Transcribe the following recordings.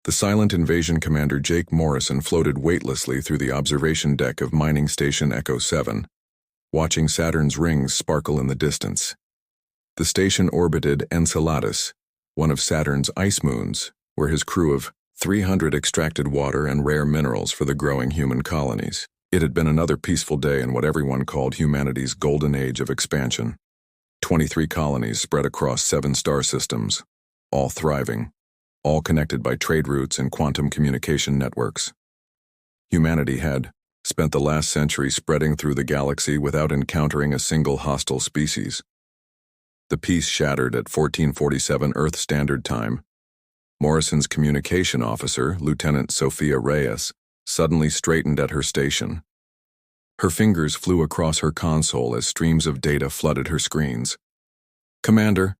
The silent invasion commander Jake Morrison floated weightlessly through the observation deck of mining station Echo 7, watching Saturn's rings sparkle in the distance. The station orbited Enceladus, one of Saturn's ice moons, where his crew of 300 extracted water and rare minerals for the growing human colonies. It had been another peaceful day in what everyone called humanity's golden age of expansion. 23 colonies spread across 7 star systems, all thriving, all connected by trade routes and quantum communication networks. Humanity had spent the last century spreading through the galaxy without encountering a single hostile species. The peace shattered at 1447 Earth Standard Time. Morrison's communication officer, Lieutenant Sophia Reyes, suddenly straightened at her station. Her fingers flew across her console as streams of data flooded her screens. "Commander,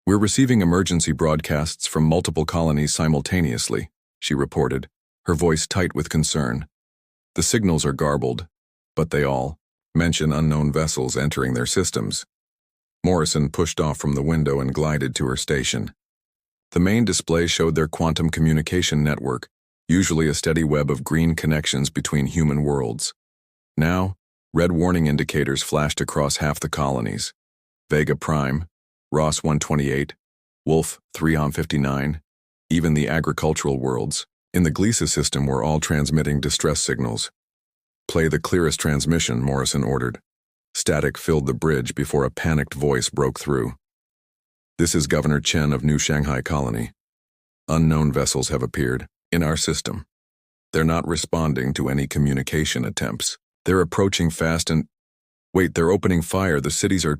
we're receiving emergency broadcasts from multiple colonies simultaneously," she reported, her voice tight with concern. "The signals are garbled, but they all mention unknown vessels entering their systems." Morrison pushed off from the window and glided to her station. The main display showed their quantum communication network, usually a steady web of green connections between human worlds. Now, red warning indicators flashed across half the colonies. Vega Prime, Ross 128, Wolf 359, even the agricultural worlds in the Gliese system were all transmitting distress signals. "Play the clearest transmission," Morrison ordered. Static filled the bridge before a panicked voice broke through. "This is Governor Chen of New Shanghai Colony. Unknown vessels have appeared in our system. They're not responding to any communication attempts. They're approaching fast and... Wait, they're opening fire. The cities are...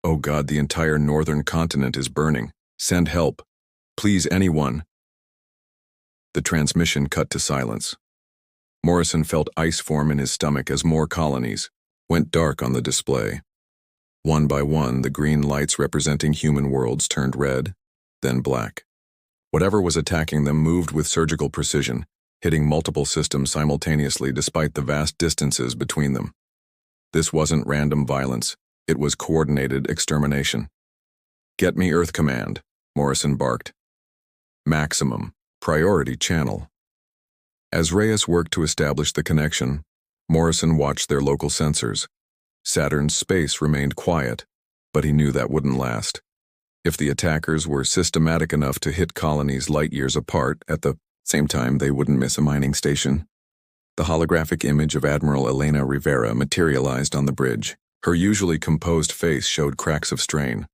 Oh God, the entire northern continent is burning. Send help. Please, anyone." The transmission cut to silence. Morrison felt ice form in his stomach as more colonies went dark on the display. One by one, the green lights representing human worlds turned red, then black. Whatever was attacking them moved with surgical precision, hitting multiple systems simultaneously despite the vast distances between them. This wasn't random violence, it was coordinated extermination. "Get me Earth Command," Morrison barked. "Maximum priority channel." As Reyes worked to establish the connection, Morrison watched their local sensors. Saturn's space remained quiet, but he knew that wouldn't last. If the attackers were systematic enough to hit colonies light years apart, at the same time they wouldn't miss a mining station. The holographic image of Admiral Elena Rivera materialized on the bridge. Her usually composed face showed cracks of strain.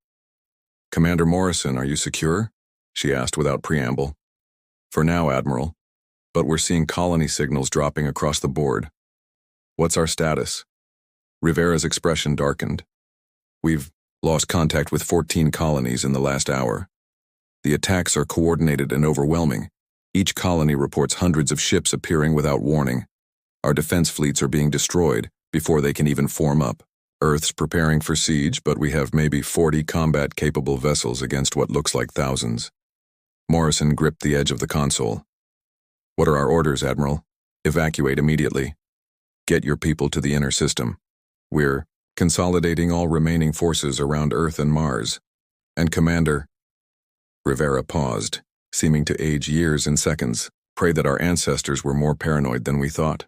"Commander Morrison, are you secure?" she asked without preamble. "For now, Admiral, but we're seeing colony signals dropping across the board. What's our status?" Rivera's expression darkened. "We've lost contact with 14 colonies in the last hour. The attacks are coordinated and overwhelming. Each colony reports hundreds of ships appearing without warning. Our defense fleets are being destroyed before they can even form up. Earth's preparing for siege, but we have maybe 40 combat-capable vessels against what looks like thousands." Morrison gripped the edge of the console. "What are our orders, Admiral?" "Evacuate immediately. Get your people to the inner system. We're consolidating all remaining forces around Earth and Mars. And Commander..." Rivera paused, seeming to age years in seconds. "Pray that our ancestors were more paranoid than we thought."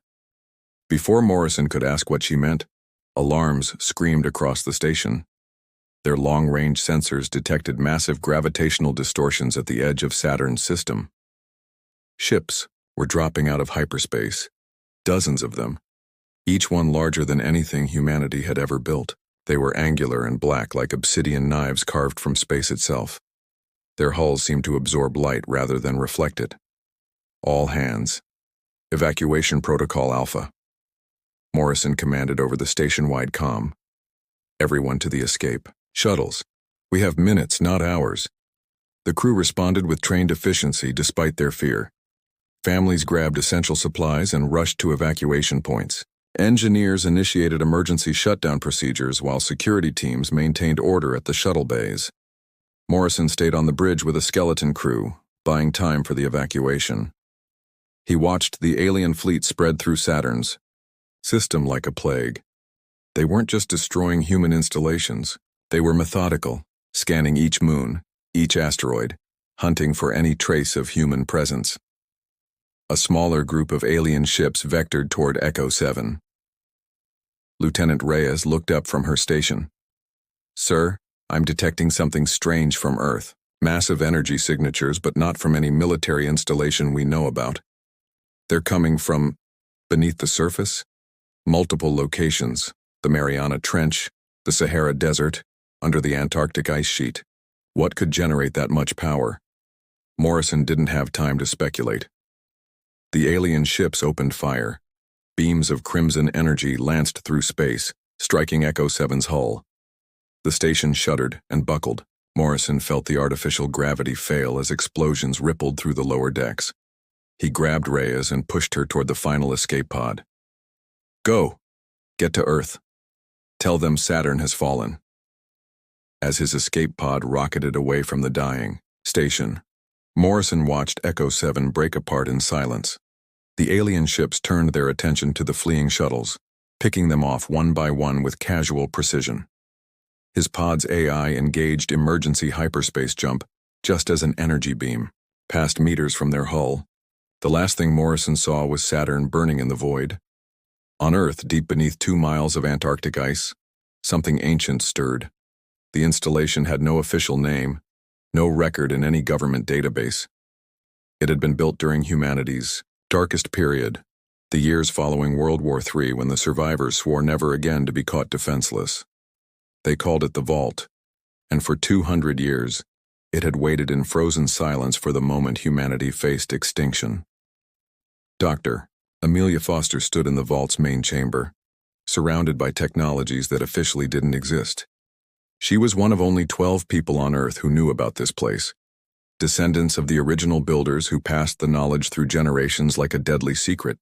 Before Morrison could ask what she meant, alarms screamed across the station. Their long-range sensors detected massive gravitational distortions at the edge of Saturn's system. Ships were dropping out of hyperspace, dozens of them, each one larger than anything humanity had ever built. They were angular and black like obsidian knives carved from space itself. Their hulls seemed to absorb light rather than reflect it. "All hands. Evacuation Protocol Alpha." Morrison commanded over the station-wide comm. "Everyone to the escape. Shuttles. We have minutes, not hours." The crew responded with trained efficiency despite their fear. Families grabbed essential supplies and rushed to evacuation points. Engineers initiated emergency shutdown procedures while security teams maintained order at the shuttle bays. Morrison stayed on the bridge with a skeleton crew, buying time for the evacuation. He watched the alien fleet spread through Saturn's system like a plague. They weren't just destroying human installations. They were methodical, scanning each moon, each asteroid, hunting for any trace of human presence. A smaller group of alien ships vectored toward Echo 7. Lieutenant Reyes looked up from her station. "Sir, I'm detecting something strange from Earth. Massive energy signatures, but not from any military installation we know about. They're coming from beneath the surface? Multiple locations, the Mariana Trench, the Sahara Desert, under the Antarctic ice sheet. What could generate that much power?" Morrison didn't have time to speculate. The alien ships opened fire. Beams of crimson energy lanced through space, striking Echo 7's hull. The station shuddered and buckled. Morrison felt the artificial gravity fail as explosions rippled through the lower decks. He grabbed Reyes and pushed her toward the final escape pod. "Go! Get to Earth. Tell them Saturn has fallen." As his escape pod rocketed away from the dying station, Morrison watched Echo 7 break apart in silence. The alien ships turned their attention to the fleeing shuttles, picking them off one by one with casual precision. His pod's AI engaged emergency hyperspace jump just as an energy beam passed meters from their hull. The last thing Morrison saw was Saturn burning in the void. On Earth, deep beneath 2 miles of Antarctic ice, something ancient stirred. The installation had no official name, no record in any government database. It had been built during humanity's darkest period, the years following World War III, when the survivors swore never again to be caught defenseless. They called it the Vault, and for 200 years, it had waited in frozen silence for the moment humanity faced extinction. Dr. Amelia Foster stood in the Vault's main chamber, surrounded by technologies that officially didn't exist. She was one of only 12 people on Earth who knew about this place, descendants of the original builders who passed the knowledge through generations like a deadly secret.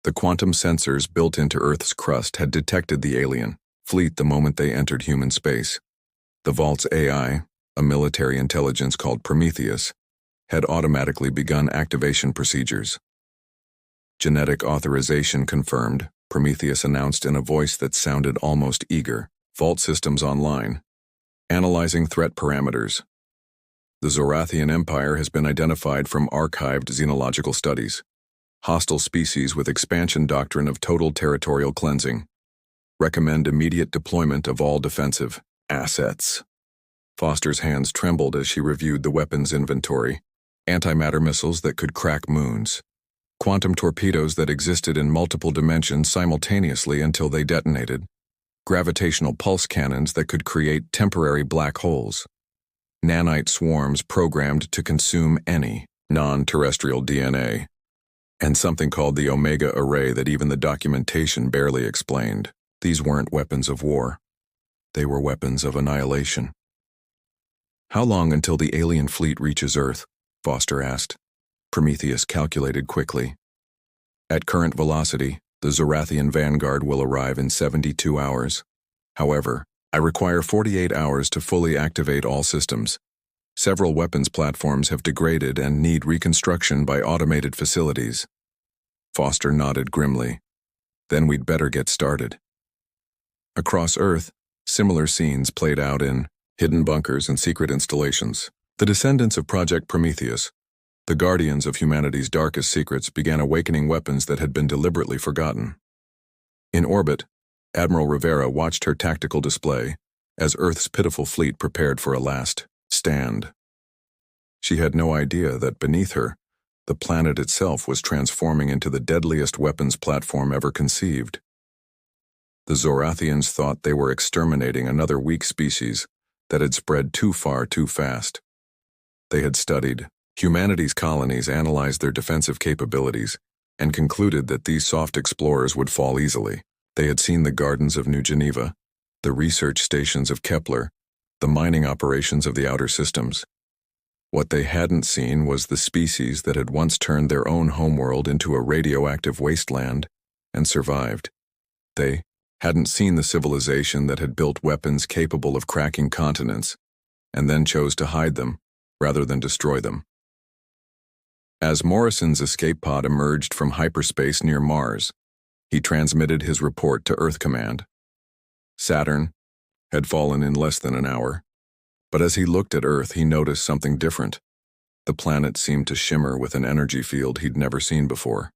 The quantum sensors built into Earth's crust had detected the alien fleet the moment they entered human space. The Vault's AI, a military intelligence called Prometheus, had automatically begun activation procedures. "Genetic authorization confirmed," Prometheus announced in a voice that sounded almost eager. "Vault systems online. Analyzing threat parameters. The Zorathian Empire has been identified from archived xenological studies. Hostile species with expansion doctrine of total territorial cleansing. Recommend immediate deployment of all defensive assets." Foster's hands trembled as she reviewed the weapons inventory. Antimatter missiles that could crack moons. Quantum torpedoes that existed in multiple dimensions simultaneously until they detonated. Gravitational pulse cannons that could create temporary black holes. Nanite swarms programmed to consume any non-terrestrial DNA. And something called the Omega Array that even the documentation barely explained. These weren't weapons of war. They were weapons of annihilation. "How long until the alien fleet reaches Earth?" Foster asked. Prometheus calculated quickly. "At current velocity, the Zorathian Vanguard will arrive in 72 hours. However, I require 48 hours to fully activate all systems. Several weapons platforms have degraded and need reconstruction by automated facilities." Foster nodded grimly. "Then we'd better get started." Across Earth, similar scenes played out in hidden bunkers and secret installations. The descendants of Project Prometheus, the guardians of humanity's darkest secrets, began awakening weapons that had been deliberately forgotten. In orbit, Admiral Rivera watched her tactical display as Earth's pitiful fleet prepared for a last stand. She had no idea that beneath her, the planet itself was transforming into the deadliest weapons platform ever conceived. The Zorathians thought they were exterminating another weak species that had spread too far too fast. They had studied humanity's colonies, analyzed their defensive capabilities, and concluded that these soft explorers would fall easily. They had seen the gardens of New Geneva, the research stations of Kepler, the mining operations of the outer systems. What they hadn't seen was the species that had once turned their own homeworld into a radioactive wasteland and survived. They hadn't seen the civilization that had built weapons capable of cracking continents and then chose to hide them rather than destroy them. As Morrison's escape pod emerged from hyperspace near Mars, he transmitted his report to Earth Command. Saturn had fallen in less than an hour, but as he looked at Earth, he noticed something different. The planet seemed to shimmer with an energy field he'd never seen before.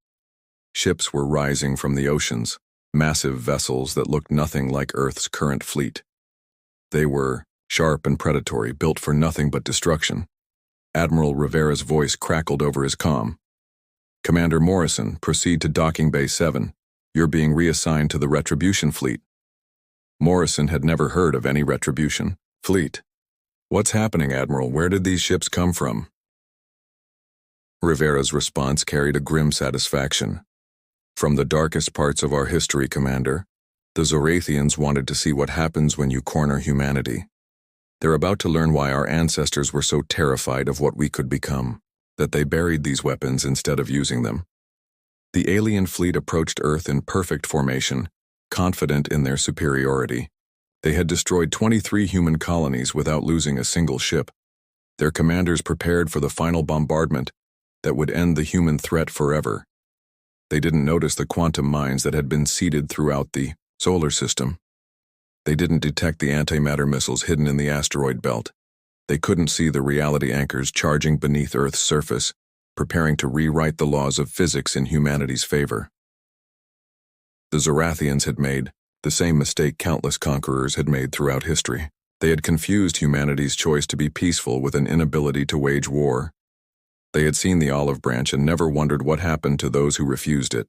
Ships were rising from the oceans, massive vessels that looked nothing like Earth's current fleet. They were sharp and predatory, built for nothing but destruction. Admiral Rivera's voice crackled over his comm. "Commander Morrison, proceed to Docking Bay 7. You're being reassigned to the Retribution fleet." Morrison had never heard of any Retribution fleet. "What's happening, Admiral? Where did these ships come from?" Rivera's response carried a grim satisfaction. "From the darkest parts of our history, Commander. The Zorathians wanted to see what happens when you corner humanity. They're about to learn why our ancestors were so terrified of what we could become, that they buried these weapons instead of using them." The alien fleet approached Earth in perfect formation, confident in their superiority. They had destroyed 23 human colonies without losing a single ship. Their commanders prepared for the final bombardment that would end the human threat forever. They didn't notice the quantum mines that had been seeded throughout the solar system. They didn't detect the antimatter missiles hidden in the asteroid belt. They couldn't see the reality anchors charging beneath Earth's surface, preparing to rewrite the laws of physics in humanity's favor. The Zorathians had made the same mistake countless conquerors had made throughout history. They had confused humanity's choice to be peaceful with an inability to wage war. They had seen the olive branch and never wondered what happened to those who refused it.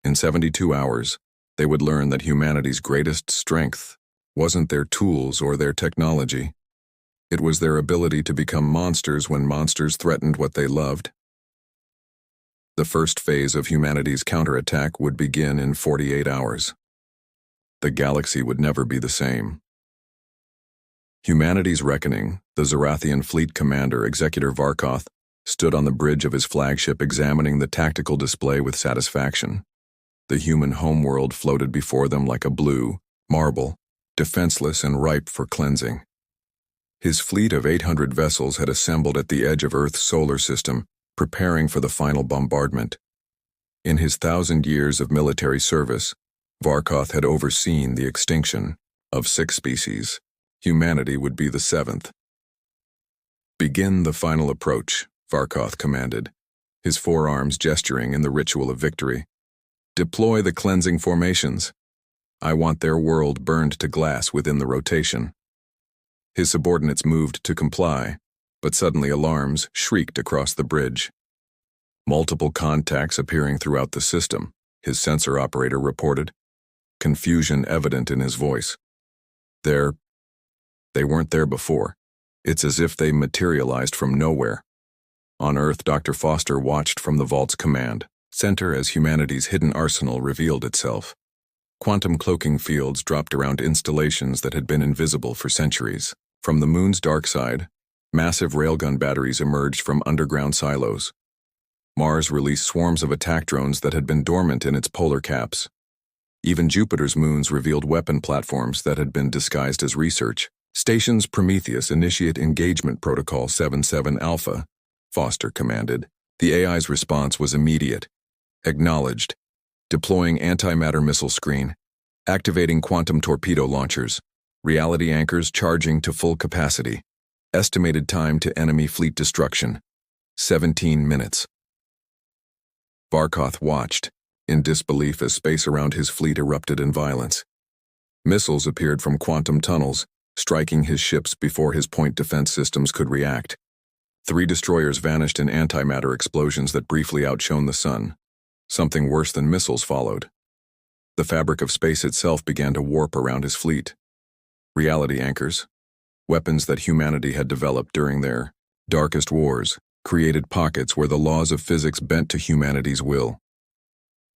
In 72 hours, they would learn that humanity's greatest strength wasn't their tools or their technology. It was their ability to become monsters when monsters threatened what they loved. The first phase of humanity's counterattack would begin in 48 hours. The galaxy would never be the same. Humanity's reckoning, the Zorathian fleet commander, Executor Varkoth, stood on the bridge of his flagship examining the tactical display with satisfaction. The human homeworld floated before them like a blue marble, defenseless and ripe for cleansing. His fleet of 800 vessels had assembled at the edge of Earth's solar system, preparing for the final bombardment. In his 1,000 years of military service, Varkoth had overseen the extinction of 6 species. Humanity would be the 7th. "Begin the final approach," Varkoth commanded, his forearms gesturing in the ritual of victory. "Deploy the cleansing formations. I want their world burned to glass within the rotation." His subordinates moved to comply, but suddenly alarms shrieked across the bridge. Multiple contacts appearing throughout the system, his sensor operator reported, confusion evident in his voice. They weren't there before. It's as if they materialized from nowhere. On Earth, Dr. Foster watched from the vault's command center as humanity's hidden arsenal revealed itself. Quantum cloaking fields dropped around installations that had been invisible for centuries. From the moon's dark side, massive railgun batteries emerged from underground silos. Mars released swarms of attack drones that had been dormant in its polar caps. Even Jupiter's moons revealed weapon platforms that had been disguised as research. "Stations Prometheus, initiate engagement protocol 77 Alpha," Foster commanded. The AI's response was immediate. "Acknowledged. Deploying antimatter missile screen. Activating quantum torpedo launchers. Reality anchors charging to full capacity. Estimated time to enemy fleet destruction. 17 minutes. Varkoth watched, in disbelief as space around his fleet erupted in violence. Missiles appeared from quantum tunnels, striking his ships before his point defense systems could react. 3 destroyers vanished in antimatter explosions that briefly outshone the sun. Something worse than missiles followed. The fabric of space itself began to warp around his fleet. Reality anchors, weapons that humanity had developed during their darkest wars, created pockets where the laws of physics bent to humanity's will.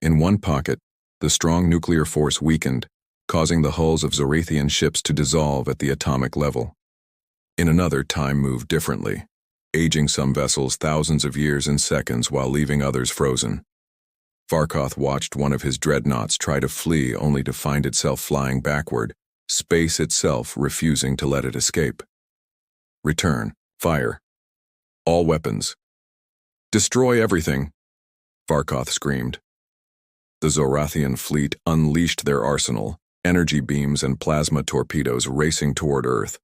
In one pocket, the strong nuclear force weakened, causing the hulls of Zorathian ships to dissolve at the atomic level. In another, time moved differently, aging some vessels thousands of years in seconds while leaving others frozen. Varkoth watched one of his dreadnoughts try to flee only to find itself flying backward, space itself refusing to let it escape. "Return. Fire. All weapons. Destroy everything," Varkoth screamed. The Zorathian fleet unleashed their arsenal, energy beams and plasma torpedoes racing toward Earth.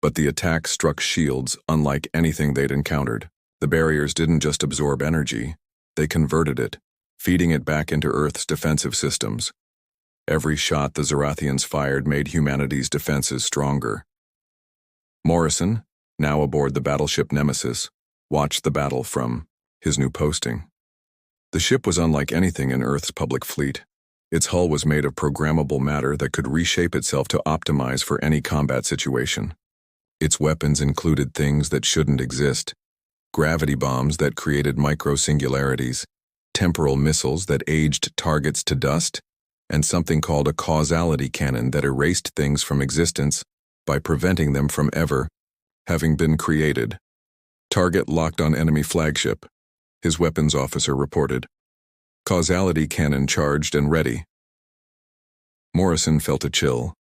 But the attack struck shields unlike anything they'd encountered. The barriers didn't just absorb energy, they converted it, feeding it back into Earth's defensive systems. Every shot the Zorathians fired made humanity's defenses stronger. Morrison, now aboard the battleship Nemesis, watched the battle from his new posting. The ship was unlike anything in Earth's public fleet. Its hull was made of programmable matter that could reshape itself to optimize for any combat situation. Its weapons included things that shouldn't exist: gravity bombs that created micro-singularities, temporal missiles that aged targets to dust, and something called a causality cannon that erased things from existence by preventing them from ever having been created. Target locked on enemy flagship, his weapons officer reported. Causality cannon charged and ready. Morrison felt a chill.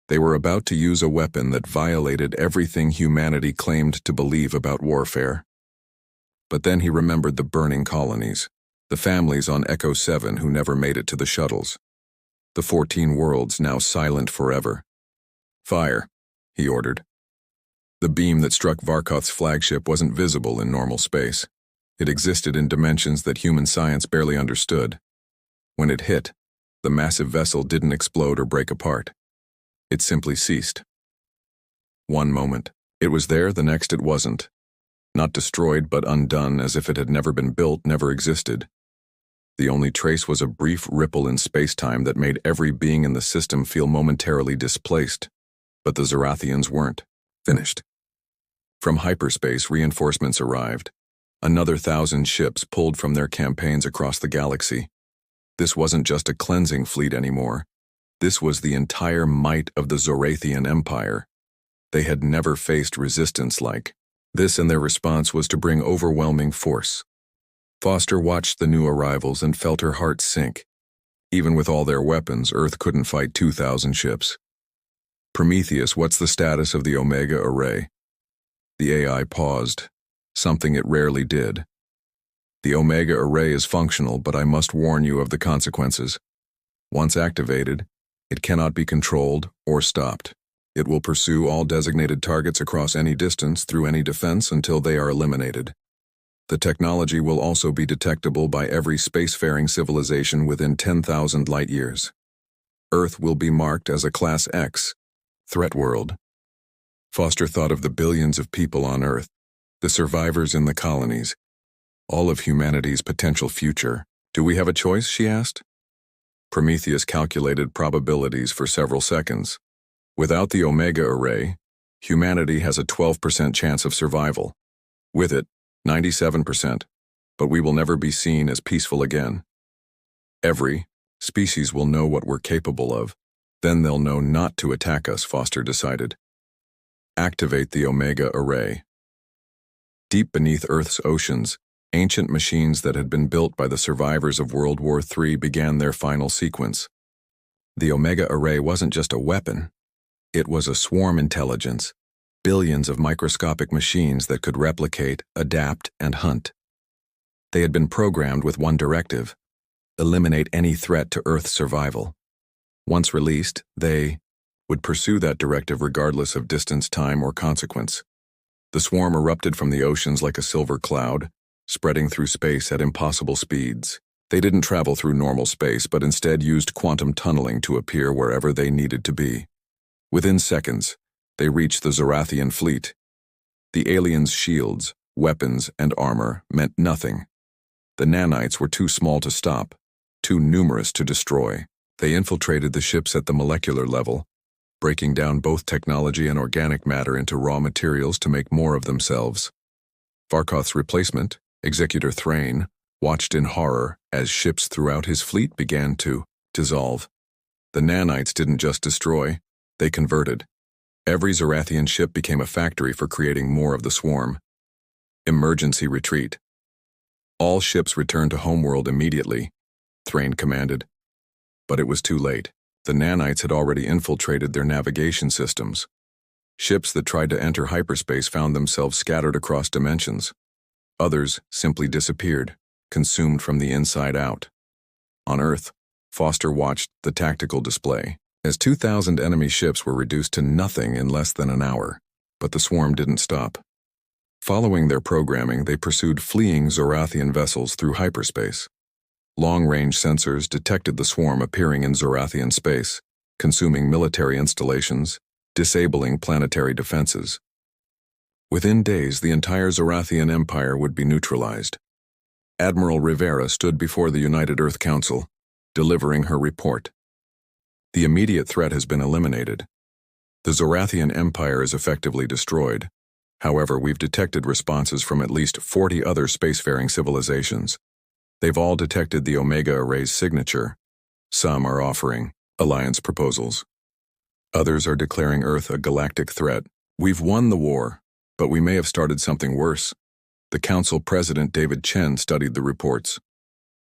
They were about to use a weapon that violated everything humanity claimed to believe about warfare. But then he remembered the burning colonies, the families on Echo 7 who never made it to the shuttles. The 14 worlds now silent forever. Fire, he ordered. The beam that struck Varkoth's flagship wasn't visible in normal space. It existed in dimensions that human science barely understood. When it hit, the massive vessel didn't explode or break apart. It simply ceased. One moment, it was there, the next it wasn't. Not destroyed, but undone, as if it had never been built, never existed. The only trace was a brief ripple in space-time that made every being in the system feel momentarily displaced. But the Zorathians weren't finished. From hyperspace, reinforcements arrived. Another 1,000 ships pulled from their campaigns across the galaxy. This wasn't just a cleansing fleet anymore. This was the entire might of the Zorathian Empire. They had never faced resistance like this, and their response was to bring overwhelming force. Foster watched the new arrivals and felt her heart sink. Even with all their weapons, Earth couldn't fight 2,000 ships. Prometheus, what's the status of the Omega Array? The AI paused, something it rarely did. The Omega Array is functional, but I must warn you of the consequences. Once activated, it cannot be controlled or stopped. It will pursue all designated targets across any distance through any defense until they are eliminated. The technology will also be detectable by every spacefaring civilization within 10,000 light-years. Earth will be marked as a Class X threat world. Foster thought of the billions of people on Earth, the survivors in the colonies, all of humanity's potential future. Do we have a choice, she asked. Prometheus calculated probabilities for several seconds. Without the Omega Array, humanity has a 12% chance of survival. With it, 97%, but we will never be seen as peaceful again. Every species will know what we're capable of. Then they'll know not to attack us, Foster decided. Activate the Omega Array. Deep beneath Earth's oceans, ancient machines that had been built by the survivors of World War III began their final sequence. The Omega Array wasn't just a weapon. It was a swarm intelligence, billions of microscopic machines that could replicate, adapt, and hunt. They had been programmed with one directive: eliminate any threat to Earth's survival. Once released, they would pursue that directive regardless of distance, time, or consequence. The swarm erupted from the oceans like a silver cloud, spreading through space at impossible speeds. They didn't travel through normal space, but instead used quantum tunneling to appear wherever they needed to be. Within seconds, they reached the Zorathian fleet. The aliens' shields, weapons, and armor meant nothing. The nanites were too small to stop, too numerous to destroy. They infiltrated the ships at the molecular level, breaking down both technology and organic matter into raw materials to make more of themselves. Varkoth's replacement, Executor Thrain, watched in horror as ships throughout his fleet began to dissolve. The nanites didn't just destroy, they converted. Every Zorathian ship became a factory for creating more of the swarm. Emergency retreat. All ships returned to homeworld immediately, Thrain commanded. But it was too late. The nanites had already infiltrated their navigation systems. Ships that tried to enter hyperspace found themselves scattered across dimensions. Others simply disappeared, consumed from the inside out. On Earth, Foster watched the tactical display, as 2,000 enemy ships were reduced to nothing in less than an hour. But the swarm didn't stop. Following their programming, they pursued fleeing Zorathian vessels through hyperspace. Long-range sensors detected the swarm appearing in Zorathian space, consuming military installations, disabling planetary defenses. Within days, the entire Zorathian Empire would be neutralized. Admiral Rivera stood before the United Earth Council, delivering her report. The immediate threat has been eliminated. The Zorathian Empire is effectively destroyed. However, we've detected responses from at least 40 other spacefaring civilizations. They've all detected the Omega Array's signature. Some are offering alliance proposals. Others are declaring Earth a galactic threat. We've won the war, but we may have started something worse. The Council President David Chen studied the reports.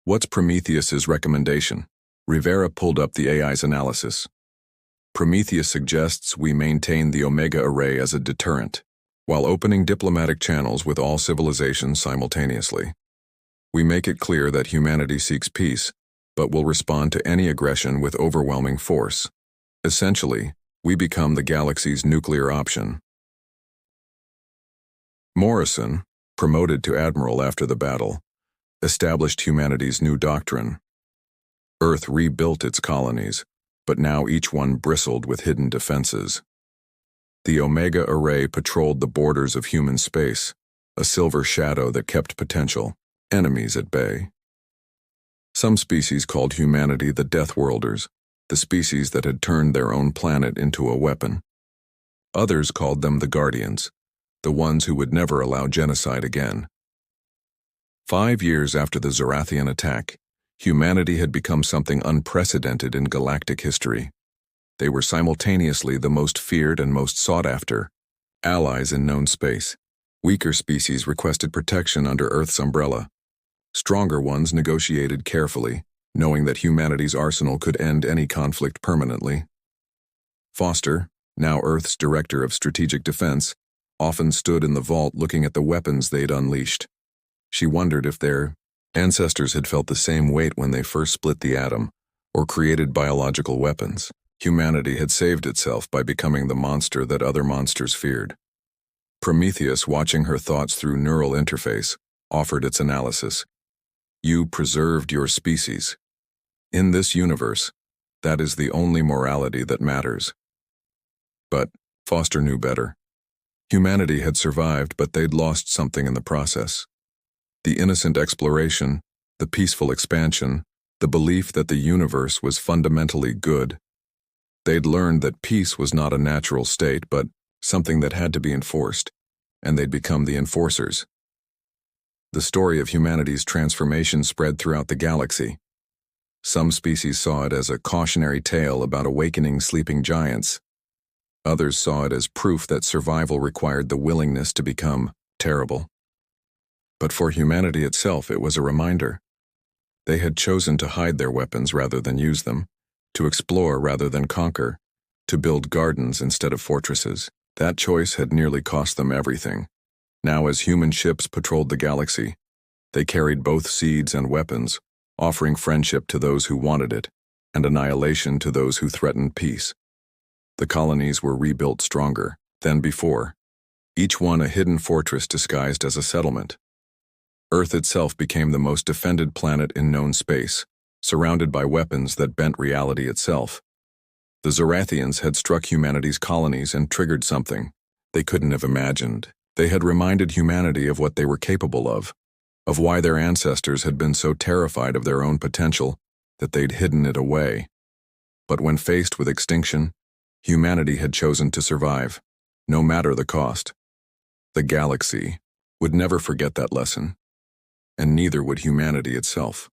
What's Prometheus's recommendation? Rivera pulled up the AI's analysis. Prometheus suggests we maintain the Omega Array as a deterrent, while opening diplomatic channels with all civilizations simultaneously. We make it clear that humanity seeks peace, but will respond to any aggression with overwhelming force. Essentially, we become the galaxy's nuclear option. Morrison, promoted to admiral after the battle, established humanity's new doctrine. Earth rebuilt its colonies, but now each one bristled with hidden defenses. The Omega Array patrolled the borders of human space, a silver shadow that kept potential enemies at bay. Some species called humanity the Death Worlders, the species that had turned their own planet into a weapon. Others called them the Guardians, the ones who would never allow genocide again. 5 years after the Zorathian attack, humanity had become something unprecedented in galactic history. They were simultaneously the most feared and most sought after allies in known space. Weaker species requested protection under Earth's umbrella. Stronger ones negotiated carefully, knowing that humanity's arsenal could end any conflict permanently. Foster, now Earth's Director of Strategic Defense, often stood in the vault looking at the weapons they'd unleashed. She wondered if their ancestors had felt the same weight when they first split the atom or created biological weapons. Humanity had saved itself by becoming the monster that other monsters feared. Prometheus, watching her thoughts through neural interface, offered its analysis. You preserved your species. In this universe, that is the only morality that matters. But Foster knew better. Humanity had survived, but they'd lost something in the process. The innocent exploration, the peaceful expansion, the belief that the universe was fundamentally good. They'd learned that peace was not a natural state, but something that had to be enforced, and they'd become the enforcers. The story of humanity's transformation spread throughout the galaxy. Some species saw it as a cautionary tale about awakening sleeping giants. Others saw it as proof that survival required the willingness to become terrible. But for humanity itself, it was a reminder. They had chosen to hide their weapons rather than use them, to explore rather than conquer, to build gardens instead of fortresses. That choice had nearly cost them everything. Now, as human ships patrolled the galaxy, they carried both seeds and weapons, offering friendship to those who wanted it, and annihilation to those who threatened peace. The colonies were rebuilt stronger than before, each one a hidden fortress disguised as a settlement. Earth itself became the most defended planet in known space, surrounded by weapons that bent reality itself. The Zorathians had struck humanity's colonies and triggered something they couldn't have imagined. They had reminded humanity of what they were capable of why their ancestors had been so terrified of their own potential that they'd hidden it away. But when faced with extinction, humanity had chosen to survive, no matter the cost. The galaxy would never forget that lesson, and neither would humanity itself.